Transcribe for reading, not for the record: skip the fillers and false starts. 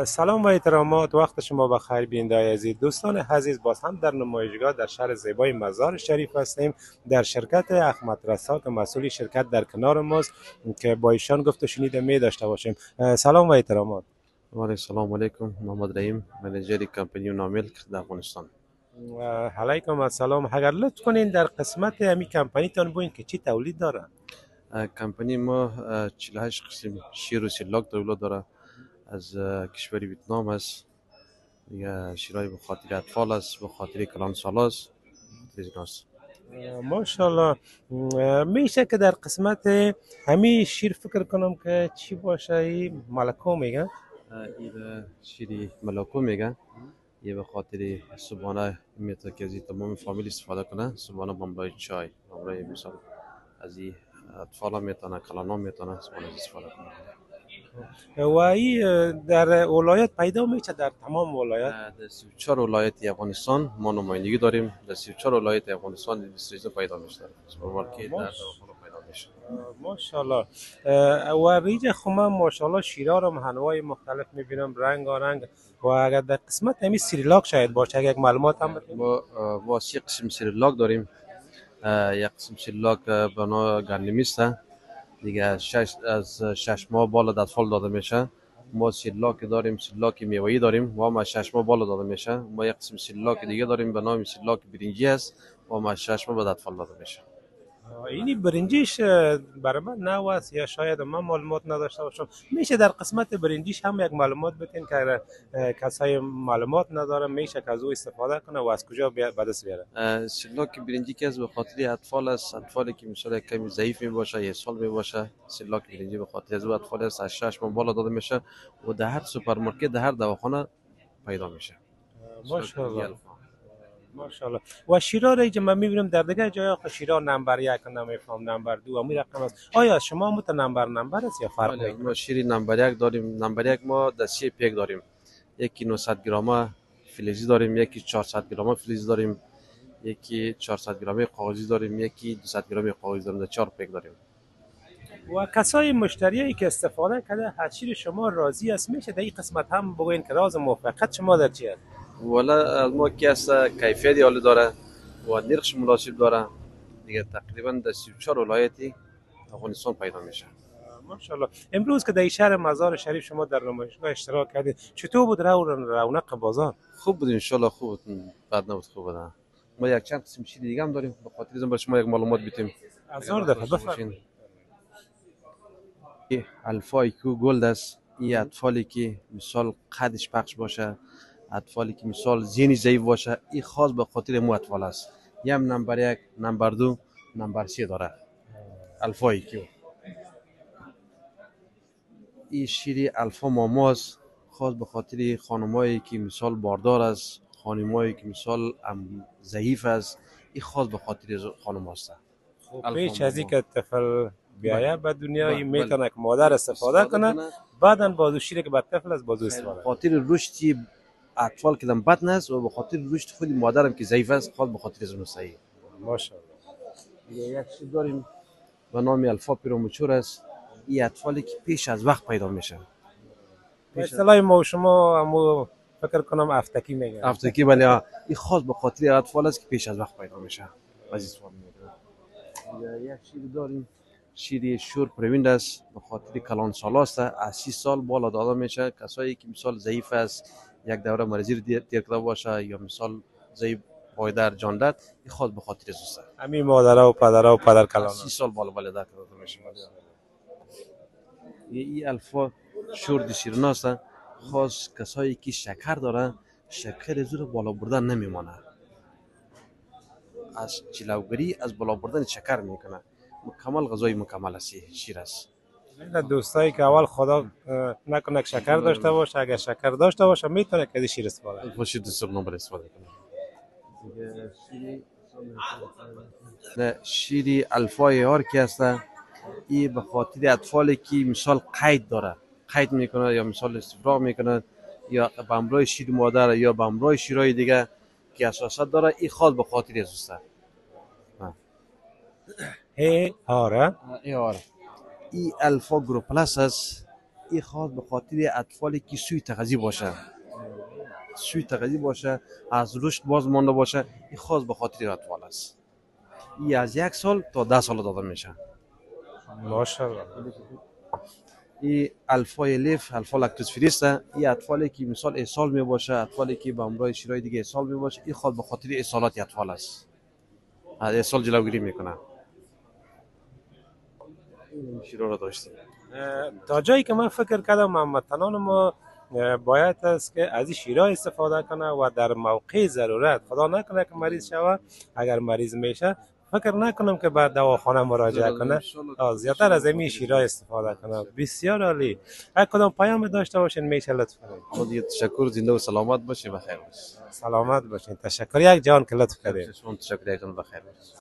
سلام و احترامات، وقت شما بخیر بیننده عزیز. دوستان عزیز، باز هم در نمایشگاه در شهر زیبای مزار شریف هستیم در شرکت احمد رسا که مسئول شرکت در کنار ماست که با ایشان گفت و شنید می داشته باشیم. سلام و احترامات. السلام علیکم. محمد رحیم، منیجر کمپانی ناملک در افغانستان. علیکم السلام. اگر لطف کنین در قسمت امی کمپانی تان بوین که چی تولید داره؟ کمپانی ما 48 قسم شیر و سلاک تولید داره. از کشور ویتنام است. دیگه شیرای به خاطر اطفال است، به خاطر کلان سال است. ماشاءالله. میشه که در قسمت همی شیر فکر کنم که چی باشه؟ این ملکو میگن؟ این شیری ملاکو میگن. یه به خاطر صبحانه میتونه که از این تمام فامیل استفاده کنه. صبحانه بامرای چای، بامرای مثال از این اطفال هم میتونه، کلان هم میتونه صبحانه استفاده کنه. و این در ولایت پیدا میشه؟ در تمام ولایت؟ در 34 ولایت افغانستان ما نمایندگی داریم. در 34 ولایت افغانستان دیستریکت پیدا میشه. سوپرمارکت در داخل پیدا میشه. ماشاءالله. و ریج خما ماشاءالله شیرا رو انواع مختلف میبینم، رنگ و اگر در قسمت همی سریلاک شاید باشه اگر یک معلومات هم بدین. ما 3 قسم سریلاک داریم. یک قسم سریلاک به نوع گندمیسته، دیگه از 6 ماه بالا اطفال داده میشه. ما سیرلاک داریم، سیرلاک میوه‌ای داریم و ما 6 ماه بالا داده میشه. ما یک قسم سیرلاک دیگه داریم به نام سیرلاک برنجی است و ما 6 ماه بعد اطفال داده میشه. اینی برنجیش برای من نو است یا شاید من معلومات نداشته باشم. میشه در قسمت برنجیش هم یک معلومات بتین که اگر کسای معلومات نداره میشه که از او استفاده کنه و از کجا به دست بیاره؟ سیرلاک برنجی که از به خاطر اطفال است. اطفالی که مثلا کمی ضعیف می باشه، یک سال می باشه، سیرلاک برنجی به خاطر از اطفال است. از 6 ماه بالا داده میشه و در هر سوپرمارکت، در هر دواخانه پیدا میشه. ماشاءالله. ماشاءالله. و شیرا را من میبینم در دیگه جای شیرا نمبر یک نمیفهم نمبر دو امی رقم است. آیا شما مت نمبر است یا فرق بله، میکنه؟ ما شیر نمبر یک داریم. نمبر یک ما دستی پیک داریم. یکی 900 گرمه فلزی داریم، یکی 400 گرمه فلزی داریم، یکی 400 گرمه کاغذی داریم، یکی 200 گرمه کاغذی داریم. در 4 پیک داریم. و کسای مشتریایی که استفاده کرده از شیر شما راضی است؟ میشه در این قسمت هم بگوین که راز موفقیت شما در چی است؟ والا از ما کی است کیفیت عالی داره و نرخش مناسب داره. دیگه تقریبا در 34 ولایتی افغانستان پیدا میشه. ماشاءالله. امروز که در شهر مزار شریف شما در نمایشگاه اشتراک کردید، چطور بود رونق بازار؟ خوب بود، ان شاء الله خوب بود، بد نبود، خوب بود. ما یک چند قسم شیر دیگه هم داریم، به خاطر اینکه برای شما یک معلومات بدیم. هزار دفعه بفرمایید. الفا ایکو گلد است. این اطفالی که مثال قدش پخش باشه، اطفالی که مثال ذهنی ضعیف باشه، این خاص به خاطر مو اطفال است. یم نمبر یک، نمبر دو، نمبر سه داره. الفا ایکو این شیر الفا ماماست، خاص به خاطر خانمایی که مثال باردار است، خانمایی که مثال ضعیف است. این خاص به خاطر خانم است. پیش از اینکه طفل بیایه به دنیا میتونه که مادر استفاده کنه، بعدا بازو شیری که به طفل است بازو استفاده. خاطر رشد اطفال که دم بد است و به خاطر رشد خود مادرم که ضعیف است، خاص به خاطر از صحیح. ماشاءالله. یک چیز داریم به نام الفا پیرومچور است. این اطفالی که پیش از وقت پیدا میشه. به اصطلاح ما شما همو فکر کنم افتکی میگن. افتکی، ولی این خاص به خاطر اطفال است که پیش از وقت پیدا میشه. عزیز یک شیر داریم، شیر شور پرویند است، به خاطر کلان سال است. از 30 سال بالا داده میشه. کسایی که مثال ضعیف است، یک دوره مرزی رو تیر کرده باشه یا مثال ضعیف پایدار جاندت، این خاص به خاطر است. همین مادرها و پدرها و پدر کلان 30 سال بالا داده میشه. این الفا شور شیرین است، خاص کسایی که شکر دارن، شکر زور بالا بردن نمیمانه. از جلوگیری از بالا بردن شکر میکنه. مکمل غذای مکمل است شیر است. دوستایی که اول خدا نکنه شکر داشته باشه، اگر شکر داشته باشه میتونه که شیر استفاده کنه. شیر دستور نمبر استفاده کنه. شیر الفای هار که است، این به خاطر اطفالی که مثال قید داره، قید میکنه یا مثال استفراغ میکنه یا بمرای شیر مادر یا بمرای شیرای دیگه که اساسات داره، این خاص به خاطر است. آره. این الفا گروپ پلاس است. این خاص به خاطر اطفالی که سوی تغذیه باشه، سوی تغذیه باشه، از رشد باز مانده باشه، این خاص به خاطر اطفال است. این از 1 سال تا 10 سال داده میشه. ماشاءالله. این الفا لیف، الفا لاکتوز فری است. این اطفالی که مثال اسهال می باشه، اطفالی که به همراه شیرای دیگه اسهال می باشه، این خاص به خاطر اسهالات اطفال است. از اسهال جلوگیری میکنه. این شیرا را داشتیم. تا جایی که من فکر کردم هموطنان ما باید است که از این شیرها استفاده کنه و در موقع ضرورت، خدا نکنه که مریض شود، اگر مریض میشه فکر نکنم که بعد دواخانه مراجعه کنه، زیادتر از این شیرها استفاده کنه. بسیار عالی. هر کدام پیام داشته باشین میشه لطف کنید. خدا تشکر، زنده و سلامت باشید، بخیر باشید. سلامت باشین. تشکر یک جان که لطف کردید. شما تشکر، یکتون بخیر باشید.